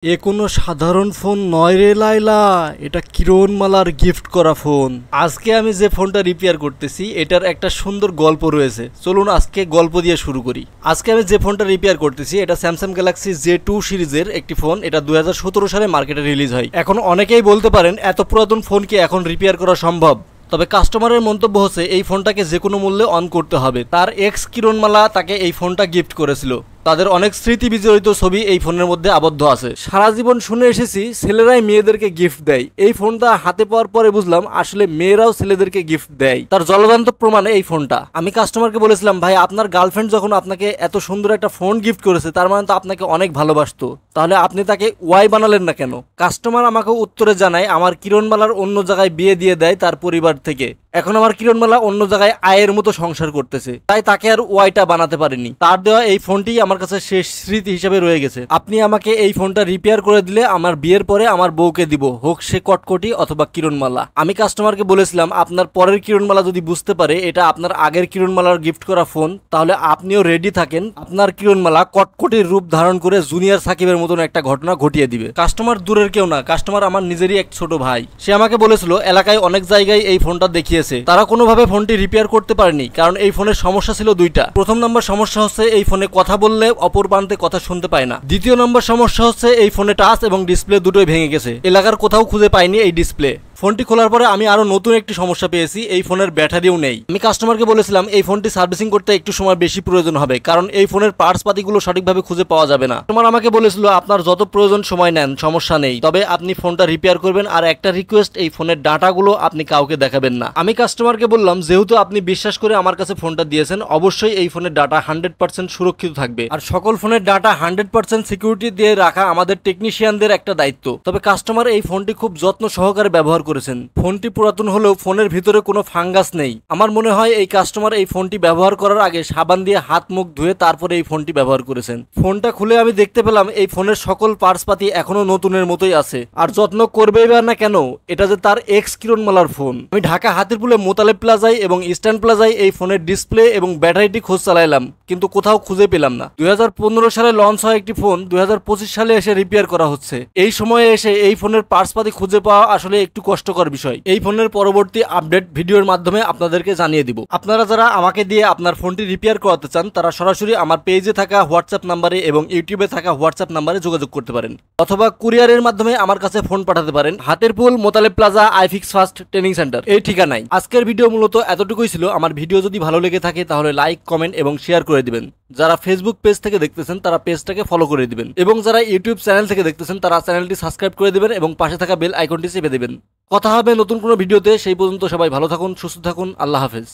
এ কোনো সাধারণ ফোন নয় রে লাইলা, এটা কিরণমালার গিফট করা ফোন। আজকে আমি যে ফোনটা রিপেয়ার করতেছি এটার একটা সুন্দর গল্প রয়েছে, চলুন আজকে গল্প দিয়ে শুরু করি। আজকে আমি যে ফোনটা রিপেয়ার করতেছি এটা স্যামসাং গ্যালাক্সি J2 সিরিজের একটি ফোন। এটা 2017 সালে মার্কেটে রিলিজ হয়। এখন অনেকেই বলতে পারেন এত পুরাতন ফোন কি এখন রিপেয়ার করা সম্ভব? তবে কাস্টমারের মন্তব্য হচ্ছে এই ফোনটাকে যে কোনো মূল্যে অন করতে হবে। তার এক্স কিরণমালা তাকে এই ফোনটা গিফট করেছিল। তাদের অনেক স্মৃতি বিজড়িত ছবি এই ফোনের মধ্যে আবদ্ধ আছে। সারা জীবন শুনে এসেছি ছেলেরাই মেয়েদেরকে গিফট দেয়, এই ফোনটা হাতে পাওয়ার পরে বুঝলাম আসলে মেয়েরাও ছেলেদেরকে গিফট দেয়। তার জ্বলন্ত প্রমাণ এই ফোনটা। আমি কাস্টমারকে বলেছিলাম, ভাই আপনার গার্লফ্রেন্ড যখন আপনাকে এত সুন্দর একটা ফোন গিফট করেছে তার মানে তো আপনাকে অনেক ভালোবাসতো, তাহলে আপনি তাকে ওয়াই বানালেন না কেন? কাস্টমার আমাকে উত্তরে জানায় আমার কিরণমালার অন্য জায়গায় বিয়ে দিয়ে দেয় তার পরিবার থেকে। এখন আমার কিরণমালা অন্য জায়গায় আয়ের মতো সংসার করতেছে, তাই তাকে আর ওয়াইটা বানাতে পারেনি। তার দেওয়া এই ফোনটি আমার কাছে শেষ স্মৃতি হিসেবে রয়ে গেছে। আপনি আমাকে এই ফোনটা রিপেয়ার করে দিলে আমার বিয়ের পরে আমার বউকে দিব, হোক সে কটকটি অথবা কিরণমালা। আমি কাস্টমারকে বলেছিলাম আপনার পরের কিরণমালা যদি বুঝতে পারে এটা আপনার আগের কিরণমালার গিফট করা ফোন, তাহলে আপনিও রেডি থাকেন, আপনার কিরণমালা কটকটির রূপ ধারণ করে জুনিয়র সাকিবের মতন একটা ঘটনা ঘটিয়ে দিবে। কাস্টমার দূরের কেউ না, কাস্টমার আমার নিজেরই এক ছোট ভাই। সে আমাকে বলেছিল এলাকায় অনেক জায়গায় এই ফোনটা দেখিয়েছে, তারা কোনোভাবে ফোনটি রিপেয়ার করতে পারেনি, কারণ এই ফোনের সমস্যা ছিল দুইটা। প্রথম নম্বর সমস্যা হচ্ছে এই ফোনে কথা বললে অপর প্রান্তে কথা শুনতে পায় না। দ্বিতীয় নম্বর সমস্যা হচ্ছে এই ফোনে টাচ এবং ডিসপ্লে দুটোই ভেঙে গেছে, এলাকার কোথাও খুঁজে পাইনি এই ডিসপ্লে। ফোনটি খোলার পরে আমি আরো নতুন একটি সমস্যা পেয়েছি, এই ফোনের ব্যাটারিও নেই। আমি কাস্টমারকে বলেছিলাম এই ফোনটি সার্ভিসিং করতে একটু সময় বেশি প্রয়োজন হবে, কারণ এই ফোনের পার্টস পাতিগুলো সঠিকভাবে খুঁজে পাওয়া যাবে না। তোমার আমাকে বলেছিল আপনার যত প্রয়োজন সময় নেন, সমস্যা নেই, তবে আপনি ফোনটা রিপেয়ার করবেন। আর একটা রিকোয়েস্ট, এই ফোনের ডাটাগুলো আপনি কাউকে দেখাবেন না। আমি কাস্টমারকে বললাম যেহেতু আপনি বিশ্বাস করে আমার কাছে ফোনটা দিয়েছেন, অবশ্যই এই ফোনের ডাটা 100% সুরক্ষিত থাকবে, আর সকল ফোনের ডাটা 100% সিকিউরিটি দিয়ে রাখা আমাদের টেকনিশিয়ানদের একটা দায়িত্ব। তবে কাস্টমার এই ফোনটি খুব যত্ন সহকারে ব্যবহার করেছেন। ফোনটি পুরাতন হলেও ফোনের ভিতরে কোনো ফাঙ্গাস নেই। আমার মনে হয় এই কাস্টমার এই ফোনটি ব্যবহার করার আগে সাবান দিয়ে হাত মুখ ধুয়ে তারপরে এই ফোনটি ব্যবহার করেছেন। ফোনটা খুলে আমি দেখতে পেলাম এই ফোনের সকল পার্টস পাতি এখনো নতুনের মতোই আছে। আর যত্ন করবেই বা না কেন, এটা যে তার এক্স কিরণমালার ফোন। আমি ঢাকা হাতিরপুলে মোতালেব প্লাজায় এবং ইস্টার্ন প্লাজায় এই ফোনের ডিসপ্লে এবং ব্যাটারিটি খোঁজ চালাইলাম, কিন্তু কোথাও খুঁজে পেলাম না। 2015 সালে লঞ্চ হয় একটি ফোন, 2025 সালে এসে রিপেয়ার করা হচ্ছে। এই সময়ে এসে এই ফোনের পার্টস পাতি খুঁজে পাওয়া আসলে একটু কষ্টকর বিষয়। এই ফোনের পরবর্তী আপডেট ভিডিওর মাধ্যমে আপনাদেরকে জানিয়ে দিব। আপনারা যারা আমাকে দিয়ে আপনার ফোনটি রিপেয়ার করাতে চান তারা সরাসরি আমার পেজে থাকা হোয়াটসঅ্যাপ নাম্বারে এবং ইউটিউবে থাকা হোয়াটসঅ্যাপ নাম্বারে যোগাযোগ করতে পারেন, অথবা কুরিয়ারের মাধ্যমে আমার কাছে ফোন পাঠাতে পারেন। Hatirpool Motaleb plaza iFix first training centre এই ঠিকানায়। আজকের ভিডিও মূলত এতটুকুই ছিল। আমার ভিডিও যদি ভালো লেগে থাকে তাহলে লাইক, কমেন্ট এবং শেয়ার করে দিবেন। যারা ফেসবুক পেজ থেকে দেখতেছেন তারা পেজটাকে ফলো করে দিবেন, এবং যারা ইউটিউব চ্যানেল থেকে দেখতেছেন তারা চ্যানেলটি সাবস্ক্রাইব করে দিবেন এবং পাশে থাকা বেল আইকনটি চেপে দিবেন। কথা হবে নতুন কোনো ভিডিওতে, সেই পর্যন্ত সবাই ভালো থাকুন, সুস্থ থাকুন, আল্লাহ হাফেজ।